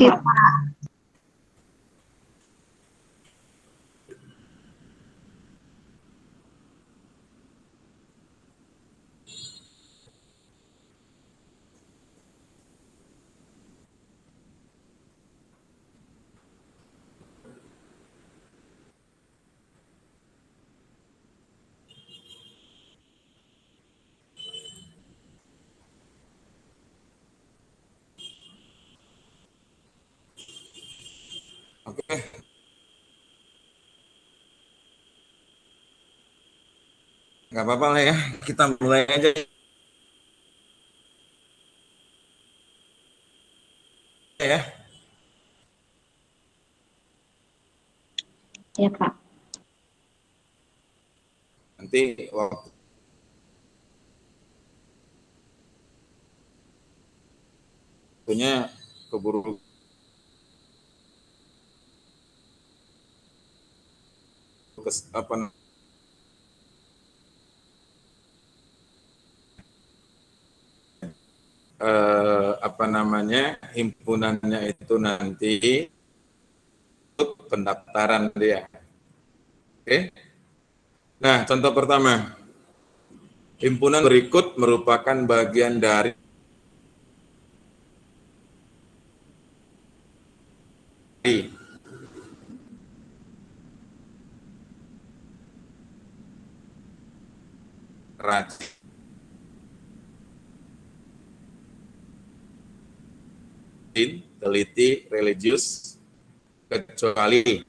Aktif. Oke, nggak apa-apa lah ya. Kita mulai aja ya. Ya, Pak. Nanti waktunya keburu apa apa namanya himpunannya itu nanti untuk pendaftaran dia. Oke. Nah, contoh pertama, himpunan berikut merupakan bagian dari rajin, teliti, religius, kecuali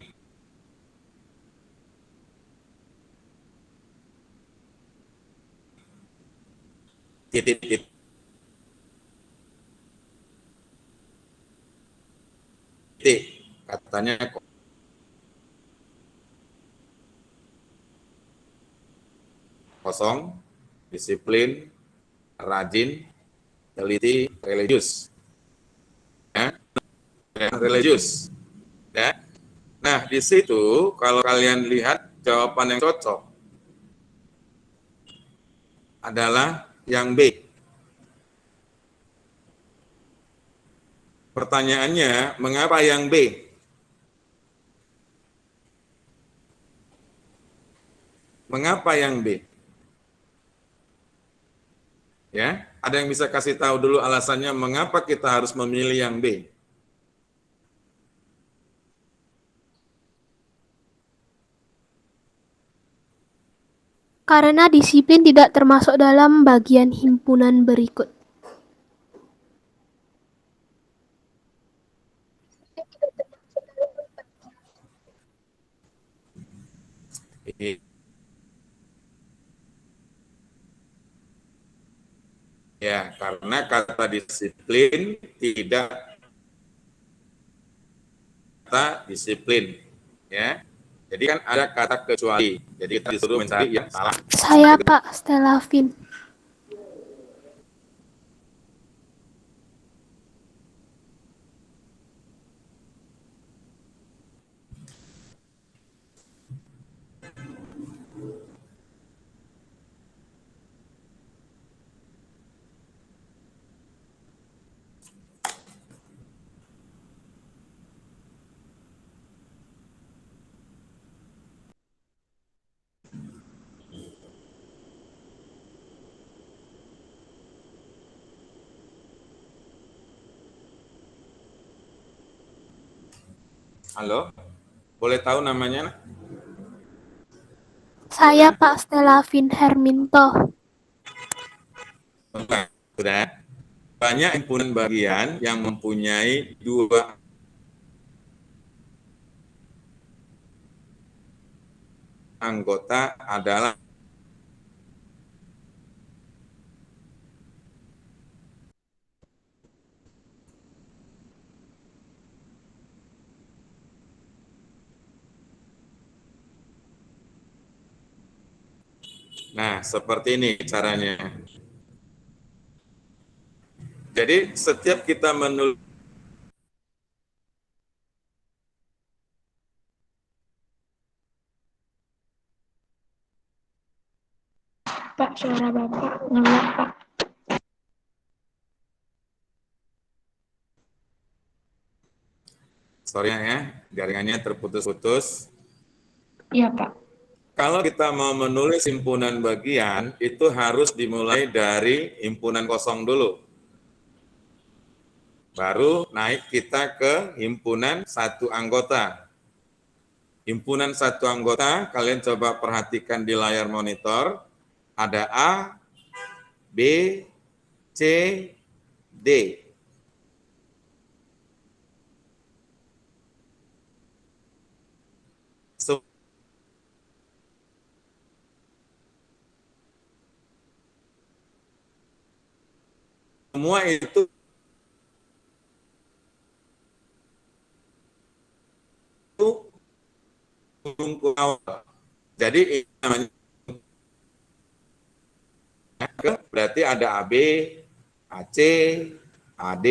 titik-titik katanya kosong, disiplin, rajin, teliti, religius. Ya, religius. Ya. Nah, di situ kalau kalian lihat jawaban yang cocok adalah yang B. Pertanyaannya, mengapa yang B? Mengapa yang B? Ya, ada yang bisa kasih tahu dulu alasannya mengapa kita harus memilih yang B? Karena disiplin tidak termasuk dalam bagian himpunan berikut. Ya, karena kata disiplin tidak kata disiplin. Ya, jadi kan ada kata kecuali. Jadi kita disuruh mencari yang salah. Saya Pak Stelavin. Halo, boleh tahu namanya? Saya Pak Stelavin Herminto. Sudah. Banyak himpunan bagian yang mempunyai dua anggota adalah nah, seperti ini caranya. Jadi setiap kita menulis Pak, suara Bapak ngelak, Pak. Sorry ya, jaringannya terputus-putus. Iya, Pak. Kalau kita mau menulis himpunan bagian, itu harus dimulai dari himpunan kosong dulu. Baru naik kita ke himpunan satu anggota. Himpunan satu anggota, kalian coba perhatikan di layar monitor, ada A, B, C, D. Semua itu ujung awal. Jadi ini namanya berarti ada AB, AC, AD.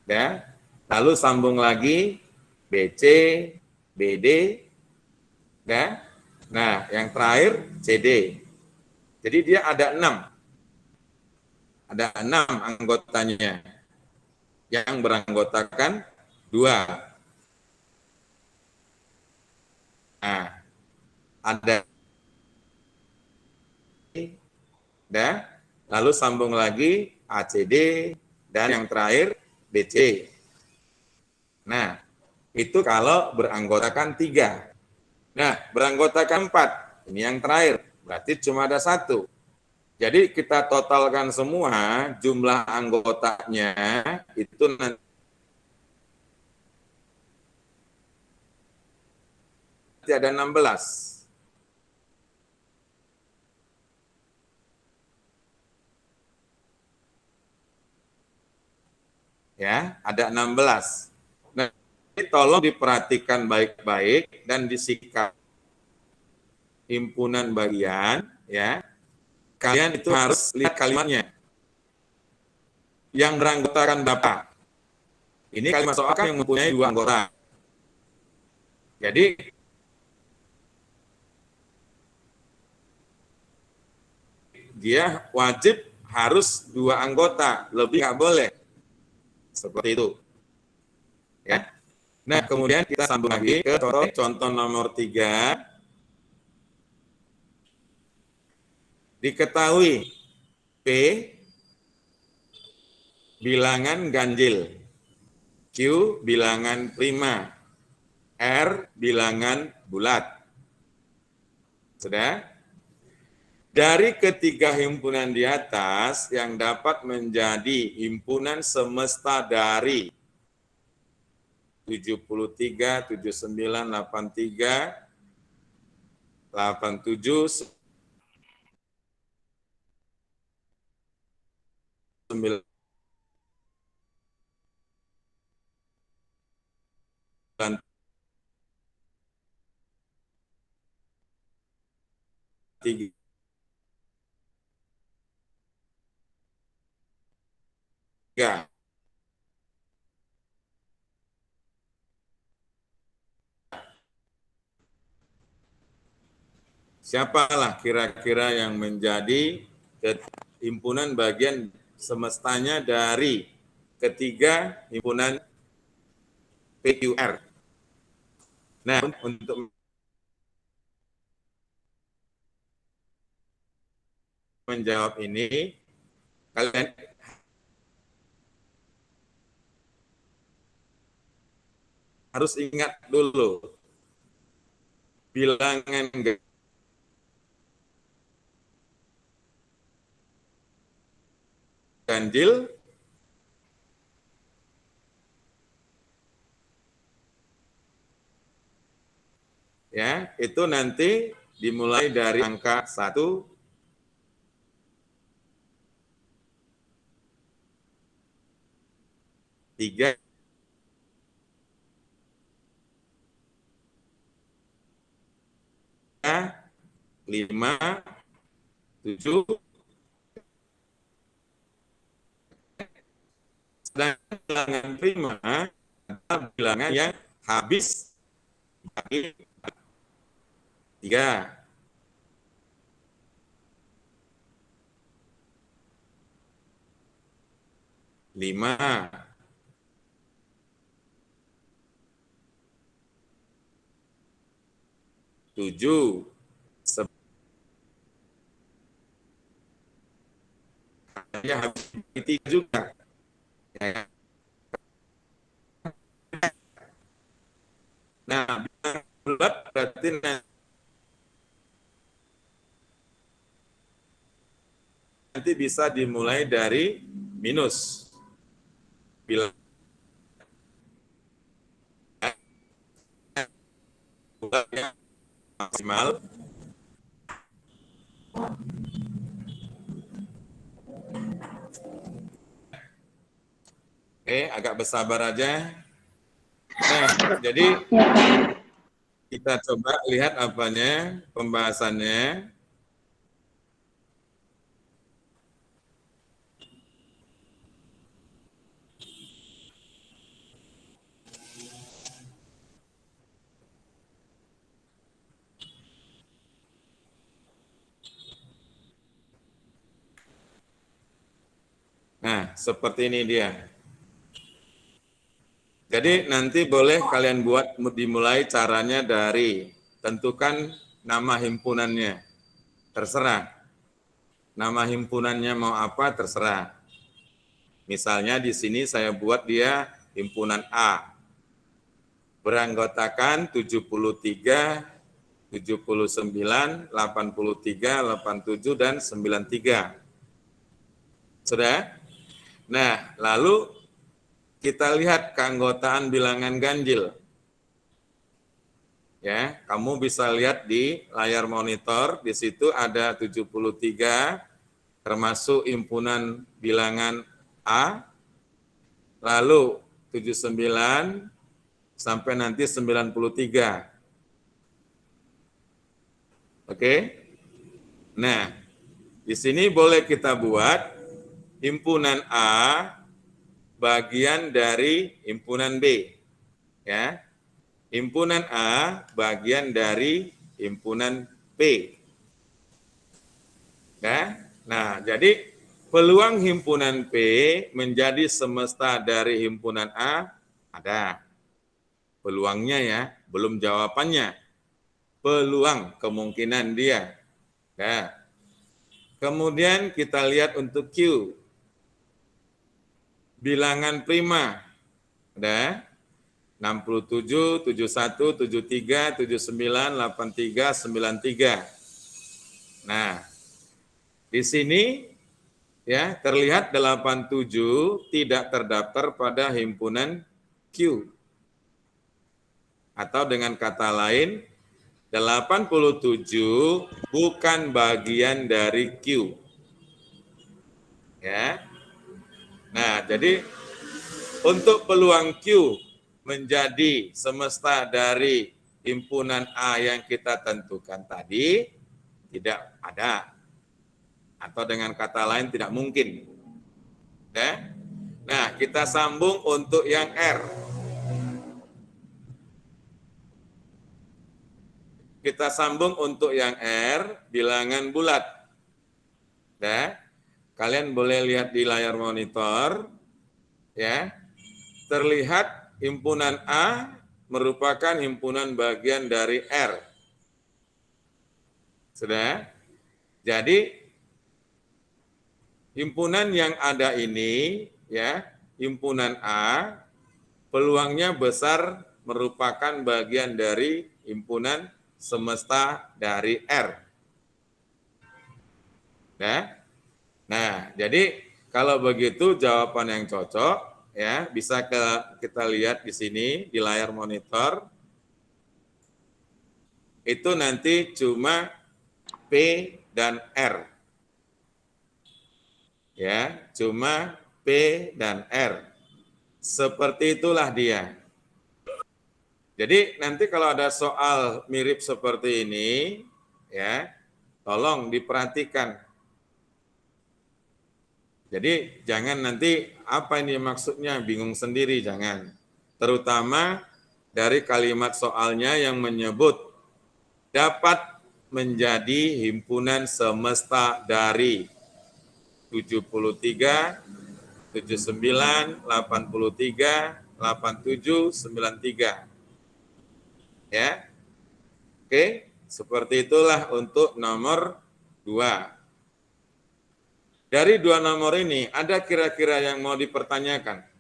Ya. Lalu sambung lagi BC, BD, ya. Nah, yang terakhir CD. Jadi dia ada 6. Ada 6 anggotanya. Yang beranggotakan 2. Nah, ada dan lalu sambung lagi ACD dan yang terakhir BC. Nah, itu kalau beranggotakan 3. Nah, beranggotakan 4. Ini yang terakhir. Berarti cuma ada 1. Jadi kita totalkan semua jumlah anggotanya itu nanti ada 16. Ya, ada 16. Nah, ini tolong diperhatikan baik-baik dan disikapi himpunan bagian, ya. Kalian itu harus lihat kalimatnya. Yang beranggotakan Bapak. Ini kalimat soal yang mempunyai 2 anggota. Jadi dia wajib harus 2 anggota, lebih nggak boleh. Seperti itu. Ya. Nah, kemudian kita sambung lagi ke contoh nomor 3. Diketahui P bilangan ganjil, Q bilangan prima, R bilangan bulat. Sudah? Dari ketiga himpunan di atas yang dapat menjadi himpunan semesta dari 73, 79, 83, 87, 93. Siapalah kira-kira yang menjadi himpunan bagian semestanya dari ketiga himpunan PQR. Nah, untuk menjawab ini, kalian harus ingat dulu bilangan ganjil ya, itu nanti dimulai dari angka 1, 3, 5, 7, sedangkan bilangan prima adalah bilangan yang habis bagi 3. 5, 7, ya habis 3 juga. Ya. Nah, bilangan bulat berarti nanti bisa dimulai dari minus. Bilangan bulatnya maksimal. Oke, agak bersabar aja. Nah, jadi kita coba lihat apanya, pembahasannya. Nah, seperti ini dia. Jadi nanti boleh kalian buat dimulai caranya dari tentukan nama himpunannya. Terserah. Nama himpunannya mau apa terserah. Misalnya di sini saya buat dia himpunan A. Beranggotakan 73, 79, 83, 87 dan 93. Sudah? Nah, lalu kita lihat keanggotaan bilangan ganjil. Ya, kamu bisa lihat di layar monitor, di situ ada 73 termasuk himpunan bilangan A, lalu 79 sampai nanti 93. Oke? Nah, di sini boleh kita buat himpunan A bagian dari himpunan B. Ya. Himpunan A bagian dari himpunan B. Ya. Nah, jadi peluang himpunan P menjadi semesta dari himpunan A ada. Peluangnya ya, belum jawabannya. Peluang, kemungkinan dia. Ya. Kemudian kita lihat untuk Q. Bilangan prima. Ada 67, 71, 73, 79, 83, 93. Nah, di sini ya terlihat 87 tidak terdaftar pada himpunan Q. Atau dengan kata lain, 87 bukan bagian dari Q. Ya. Nah, jadi untuk peluang Q menjadi semesta dari himpunan A yang kita tentukan tadi tidak ada. Atau dengan kata lain tidak mungkin. Ya. Nah, kita sambung untuk yang R. Kita sambung untuk yang R, bilangan bulat. Ya. Kalian boleh lihat di layar monitor. Ya. Terlihat himpunan A merupakan himpunan bagian dari R. Sudah? Jadi himpunan yang ada ini ya, himpunan A peluangnya besar merupakan bagian dari himpunan semesta dari R. Nah, jadi kalau begitu jawaban yang cocok ya bisa kita lihat di sini di layar monitor. Itu nanti cuma P dan R. Ya, cuma P dan R. Seperti itulah dia. Jadi nanti kalau ada soal mirip seperti ini, ya, tolong diperhatikan. Jadi jangan nanti apa ini maksudnya bingung sendiri, jangan. Terutama dari kalimat soalnya yang menyebut dapat menjadi himpunan semesta dari 73, 79, 83, 87, 93. Ya. Oke. Seperti itulah untuk nomor 2. Dari 2 nomor ini, ada kira-kira yang mau dipertanyakan?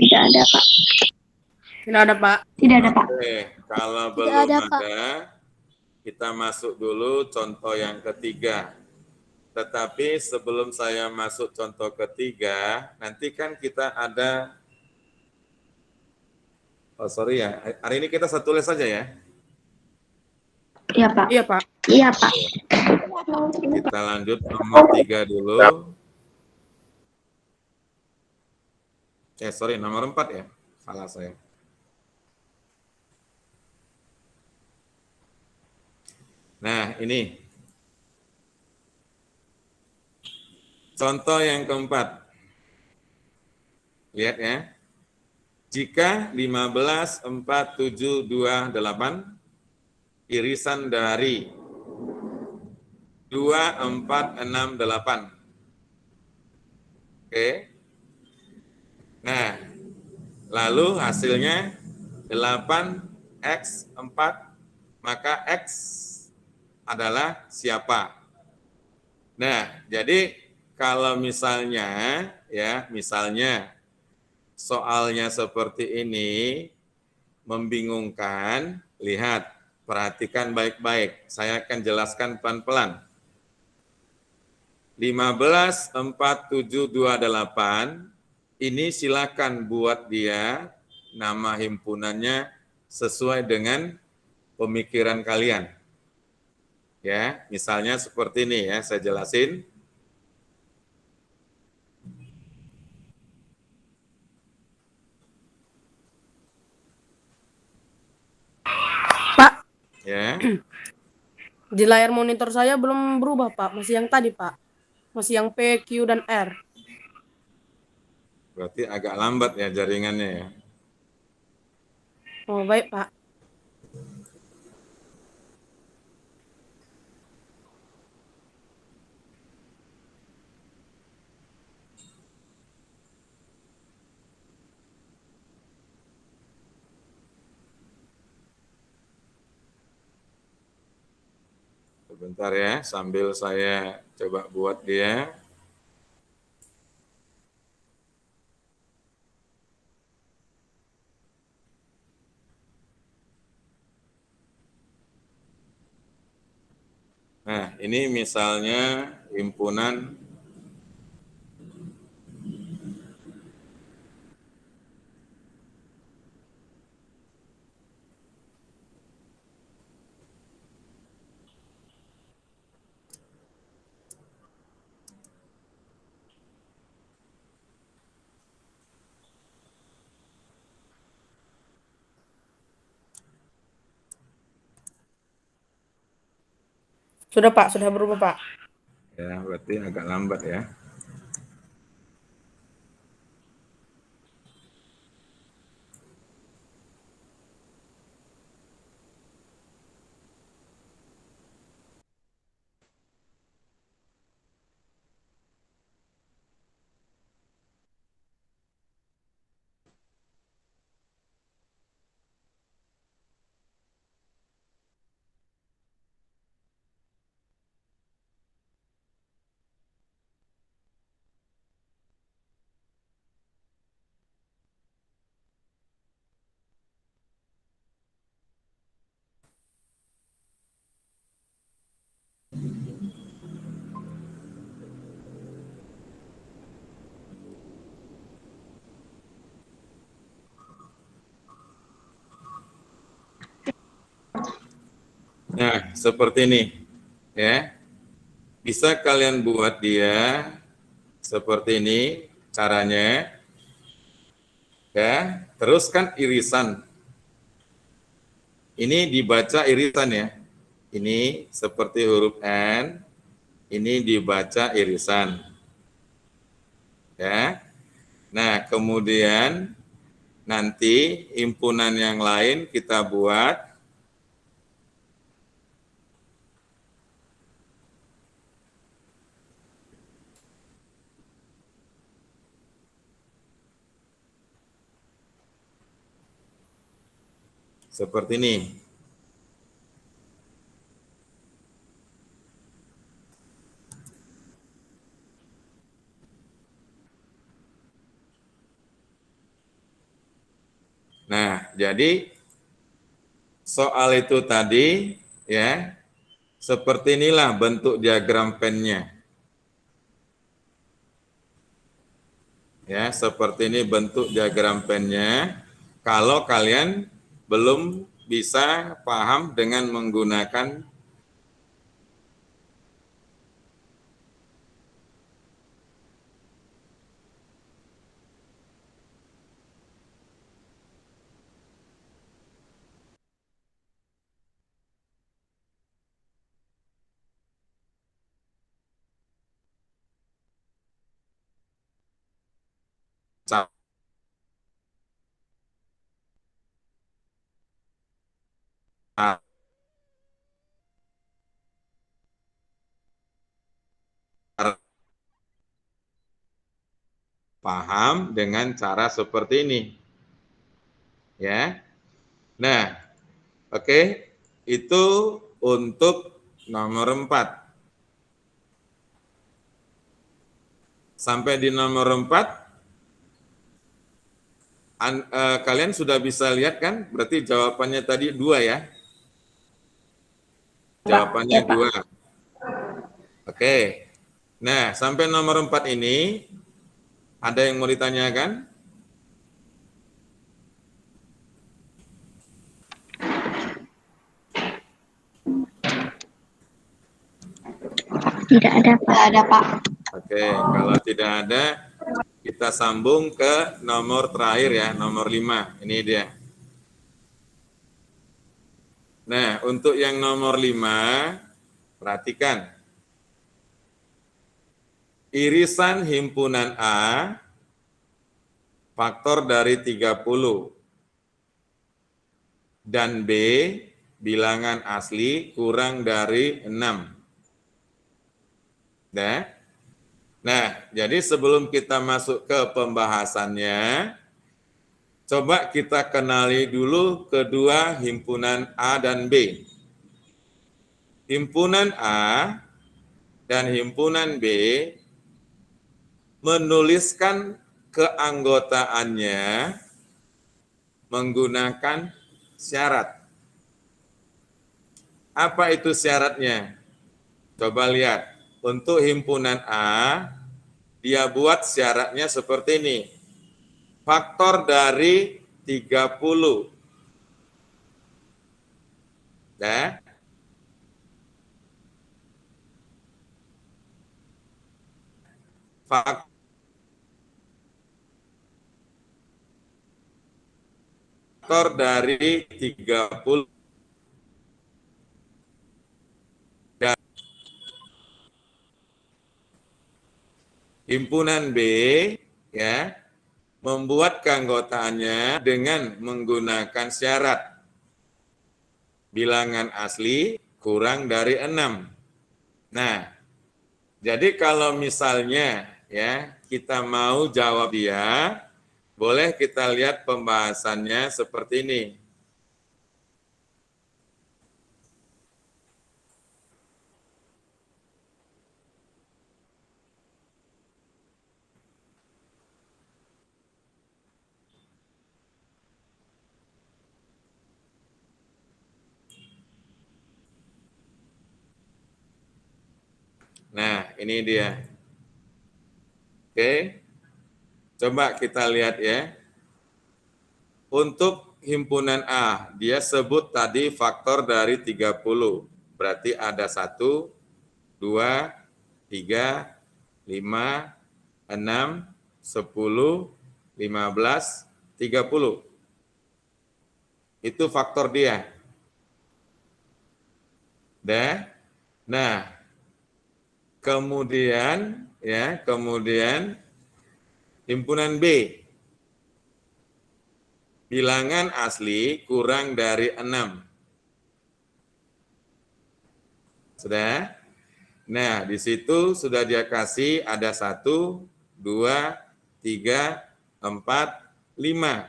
Tidak ada, Pak. Tidak ada, Pak. Tidak ada, Pak. Oke, kalau Tidak belum ada, Pak. ada, kita masuk dulu contoh yang ketiga. Tetapi sebelum saya masuk contoh ketiga, nanti kan kita ada, oh sorry ya, hari ini kita satu les saja ya. Iya, Pak. Iya, Pak. Iya, Pak. Kita lanjut nomor 3 dulu. Sorry, nomor 4 ya, salah saya. Nah, ini. Contoh yang keempat. Lihat ya. Jika 15, 4, 7, 2, 8, irisan dari 2, 4, 6, 8. Oke. Nah, lalu hasilnya 8x 4, maka x adalah siapa? Nah, jadi kalau misalnya ya, misalnya soalnya seperti ini membingungkan, lihat, perhatikan baik-baik. Saya akan jelaskan pelan-pelan. 15, 4, 7, 2, 8, ini silakan buat dia nama himpunannya sesuai dengan pemikiran kalian. Ya, misalnya seperti ini ya, saya jelasin. Pak, Ya. di layar monitor saya belum berubah, Pak. Masih yang tadi, Pak. Masih yang P, Q, dan R. Berarti agak lambat ya jaringannya ya. Oh, baik, Pak. Sebentar ya, sambil saya coba buat dia. Nah, ini misalnya himpunan Sudah, Pak. Sudah berubah, Pak. ya, berarti agak lambat ya. Nah, seperti ini ya. Bisa kalian buat dia seperti ini caranya. Ya, terus kan irisan. Ini dibaca irisan ya. Ini seperti huruf N, ini dibaca irisan. Ya. Nah, kemudian nanti himpunan yang lain kita buat seperti ini. Nah, jadi soal itu tadi ya, seperti inilah bentuk diagram pennya. Ya, seperti ini bentuk diagram pennya. Kalau kalian belum bisa paham dengan menggunakan cara paham dengan cara seperti ini. Ya. Nah, oke, itu untuk nomor 4. Sampai di nomor 4, kalian sudah bisa lihat kan? Berarti jawabannya tadi 2 ya? Jawabannya Ya, Pak. 2. Oke. Nah, sampai nomor 4 ini, ada yang mau ditanyakan? Tidak ada, Pak. Tidak ada, Pak. Oke, kalau tidak ada, kita sambung ke nomor terakhir ya, nomor 5. Ini dia. Nah, untuk yang nomor 5, perhatikan. Irisan himpunan A, faktor dari 30. Dan B, bilangan asli kurang dari 6. Nah, jadi sebelum kita masuk ke pembahasannya, coba kita kenali dulu kedua himpunan A dan B. Himpunan A dan himpunan B menuliskan keanggotaannya menggunakan syarat. Apa itu syaratnya? Coba lihat. Untuk himpunan A, dia buat syaratnya seperti ini. Faktor dari 30. Nah, faktor dari 30 dan himpunan B ya membuat keanggotaannya dengan menggunakan syarat bilangan asli kurang dari 6. Nah, jadi kalau misalnya ya kita mau jawab dia, boleh kita lihat pembahasannya seperti ini. Nah, ini dia. Oke. Coba kita lihat ya. Untuk himpunan A, dia sebut tadi faktor dari 30. Berarti ada 1, 2, 3, 5, 6, 10, 15, 30. Itu faktor dia. Nah, kemudian Himpunan B. Bilangan asli kurang dari 6. Sudah? Nah, di situ sudah dia kasih ada 1, 2, 3, 4, 5.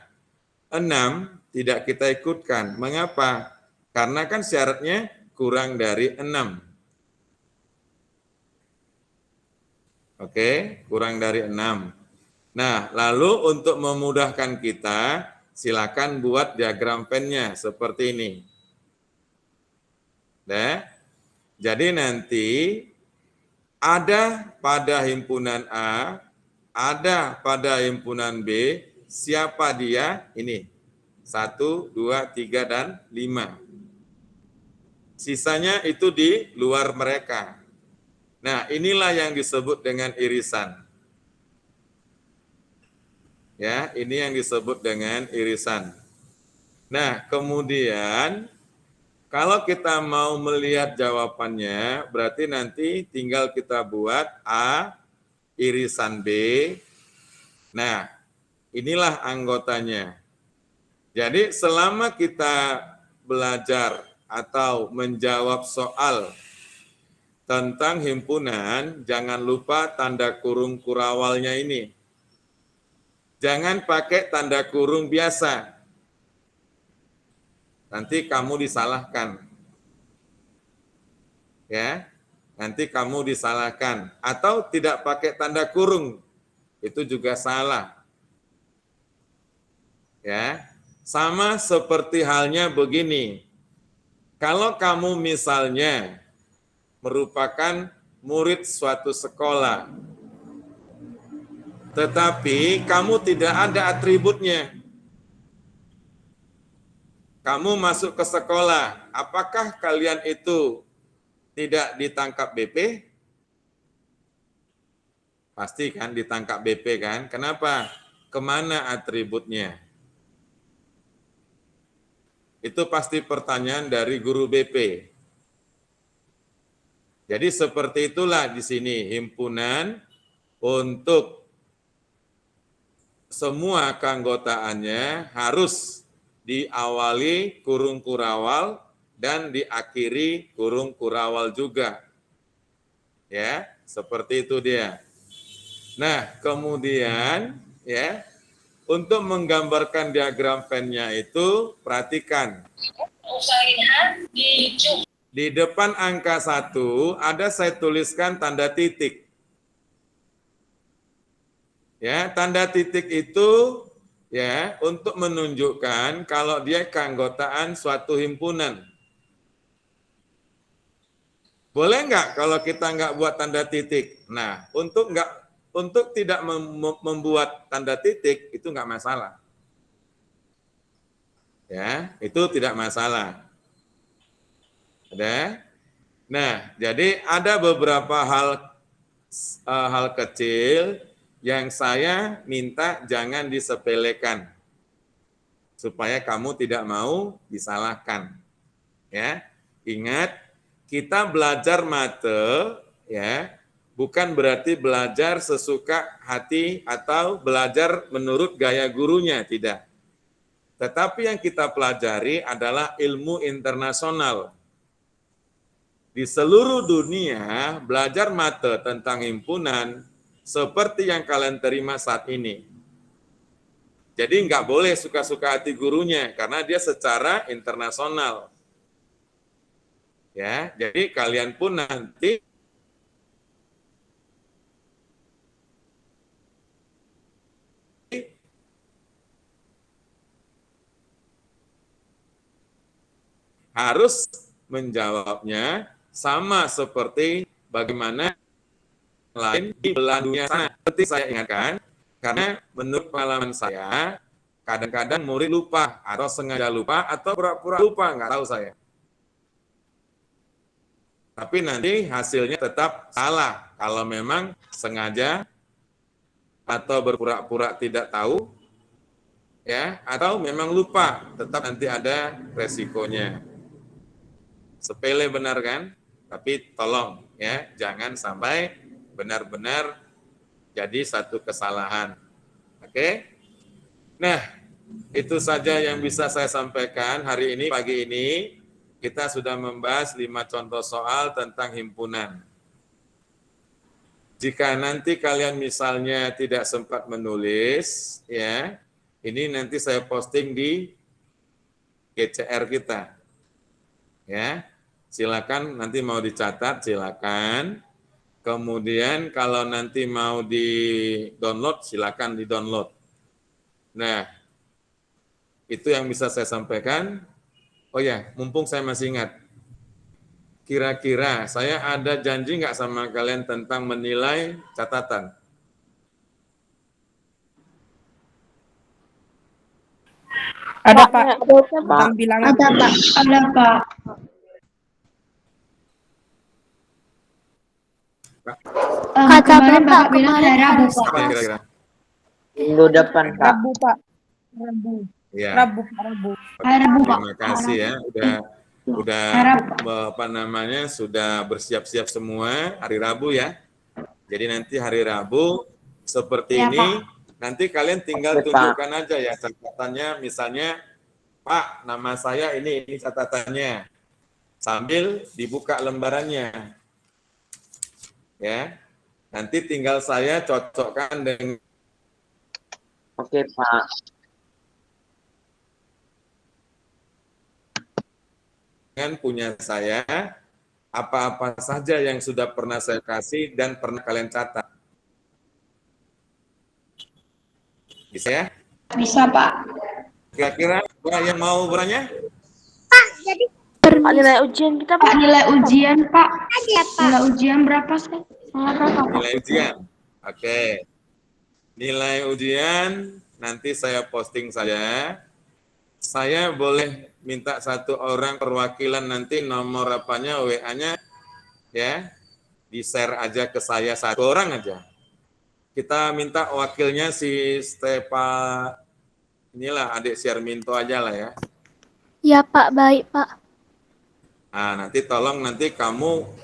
6 tidak kita ikutkan. Mengapa? Karena kan syaratnya kurang dari 6. Oke, kurang dari 6. Nah, lalu untuk memudahkan kita, silakan buat diagram Venn-nya seperti ini. Nah, jadi nanti ada pada himpunan A, ada pada himpunan B, siapa dia? Ini, 1, 2, 3, dan 5. Sisanya itu di luar mereka. Nah, inilah yang disebut dengan irisan. Ya, ini yang disebut dengan irisan. Nah, kemudian kalau kita mau melihat jawabannya, berarti nanti tinggal kita buat A irisan B. Nah, inilah anggotanya. Jadi selama kita belajar atau menjawab soal tentang himpunan, jangan lupa tanda kurung kurawalnya ini. Jangan pakai tanda kurung biasa. Nanti kamu disalahkan. Ya, nanti kamu disalahkan. Atau tidak pakai tanda kurung. Itu juga salah. Ya, sama seperti halnya begini. Kalau kamu misalnya merupakan murid suatu sekolah, tetapi kamu tidak ada atributnya. Kamu masuk ke sekolah, apakah kalian itu tidak ditangkap BP? Pasti kan ditangkap BP kan? Kenapa? Kemana atributnya? Itu pasti pertanyaan dari guru BP. Jadi seperti itulah di sini, himpunan untuk semua keanggotaannya harus diawali kurung kurawal dan diakhiri kurung kurawal juga. Ya, seperti itu dia. Nah, kemudian ya, untuk menggambarkan diagram Venn-nya itu perhatikan. Di depan angka 1 ada saya tuliskan tanda titik. Ya, tanda titik itu ya untuk menunjukkan kalau dia keanggotaan suatu himpunan. Boleh nggak kalau kita nggak buat tanda titik? Nah, untuk tidak membuat tanda titik itu nggak masalah. Ya, itu tidak masalah. Ada? Nah, jadi ada beberapa hal kecil yang saya minta jangan disepelekan supaya kamu tidak mau disalahkan. Ya, ingat kita belajar mate ya, bukan berarti belajar sesuka hati atau belajar menurut gaya gurunya, tidak. Tetapi yang kita pelajari adalah ilmu internasional. Di seluruh dunia belajar mate tentang himpunan seperti yang kalian terima saat ini. Jadi nggak boleh suka-suka hati gurunya karena dia secara internasional. Ya, jadi kalian pun nanti harus menjawabnya sama seperti bagaimana lain di belahan dunia sana. Seperti saya ingatkan, karena menurut pengalaman saya, kadang-kadang murid lupa, atau sengaja lupa, atau pura-pura lupa, nggak tahu saya. Tapi nanti hasilnya tetap salah, kalau memang sengaja, atau berpura-pura tidak tahu, ya, atau memang lupa, tetap nanti ada resikonya. Sepele benar kan? Tapi tolong, ya, jangan sampai benar-benar jadi satu kesalahan. Oke. Nah, itu saja yang bisa saya sampaikan hari ini, pagi ini. Kita sudah membahas 5 contoh soal tentang himpunan. Jika nanti kalian misalnya tidak sempat menulis, ya, ini nanti saya posting di GCR kita. Ya, silakan nanti mau dicatat, silakan. Kemudian kalau nanti mau di-download, silakan di-download. Nah, itu yang bisa saya sampaikan. Oh ya, mumpung saya masih ingat, kira-kira saya ada janji nggak sama kalian tentang menilai catatan? Ada Pak, Ada, tentang bilangan. Ada, Pak. Ada, Pak. Kata Kemarin Bapak Bapak bilang kemarin hari Rabu, harus Pak. Apa yang kira-kira? Minggu depan, Pak. Rabu Pak, Rabu, Ya. Rabu, Rabu. Hari Rabu, Pak. Terima kasih ya, udah Hari Rabu. apa namanya, sudah bersiap-siap semua hari Rabu ya. Jadi nanti hari Rabu seperti Ya, ini, nanti kalian tinggal Oke, Pak. tunjukkan aja ya catatannya, misalnya Pak, nama saya ini catatannya, sambil dibuka lembarannya. Ya, nanti tinggal saya cocokkan Oke, Pak. dengan punya saya, apa-apa saja yang sudah pernah saya kasih dan pernah kalian catat. Bisa ya? Bisa, Pak. Kira-kira ada yang mau bertanya? permisi. Nilai ujian kita, Pak. Nilai ujian, Pak. Nilai ujian berapa sih? Berapa, Pak? Nilai ujian. Oke. Nilai ujian nanti saya posting saja. Saya boleh minta satu orang perwakilan nanti nomor apanya, WA-nya ya. Di-share aja ke saya satu orang aja. Kita minta wakilnya si inilah adik Syarminto aja lah ya. Ya Pak, baik Pak. Nah, nanti tolong nanti kamu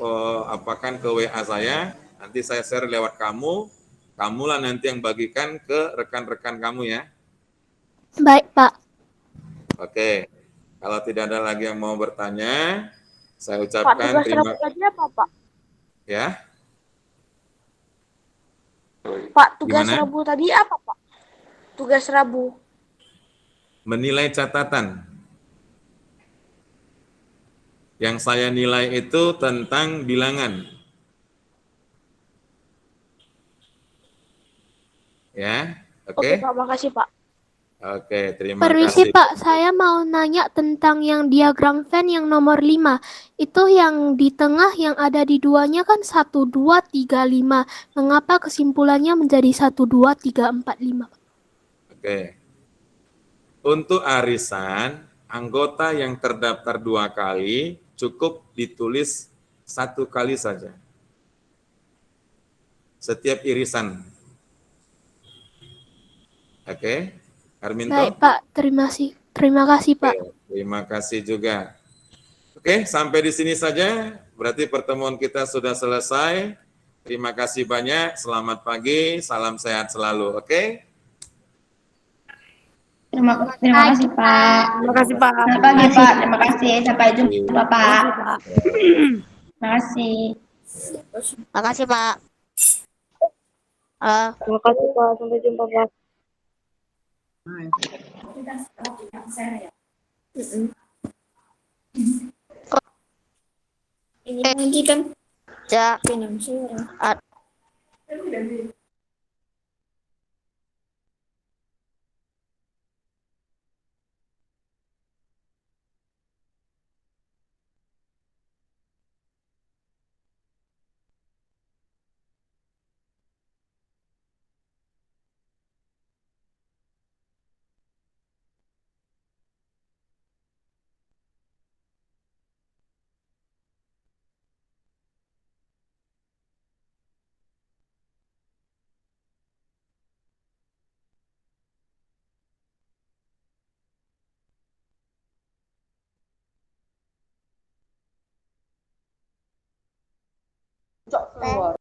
apakan ke WA saya, nanti saya share lewat kamulah nanti yang bagikan ke rekan-rekan kamu ya. Baik Pak. Oke, kalau tidak ada lagi yang mau bertanya, saya ucapkan terima kasih. apa, Pak? Ya, Pak, tugas Gimana? Rabu tadi apa, Pak? Tugas Rabu. menilai catatan. Yang saya nilai itu tentang bilangan. Ya, oke? Oke, Pak, makasih, Pak. Oke, terima Permisi kasih. Pak, saya mau nanya tentang yang diagram Venn yang nomor 5. Itu yang di tengah yang ada di duanya kan 1, 2, 3, 5. Mengapa kesimpulannya menjadi 1, 2, 3, 4, 5? Oke. Untuk arisan, anggota yang terdaftar 2 kali cukup ditulis 1 kali saja. Setiap irisan. Oke, Arminto? Baik Pak, terima kasih Pak. Oke, terima kasih juga. Oke, sampai di sini saja. Berarti pertemuan kita sudah selesai. Terima kasih banyak. Selamat pagi. Salam sehat selalu. Oke? Terima kasih, Pak. Terima kasih Pak. Selamat pagi, Pak. Terima kasih. Sampai jumpa, Pak. Terima kasih. Makasih, Pak. Terima kasih, Pak. Sampai jumpa, Pak. Ini lagi kan? Ya. Keluar.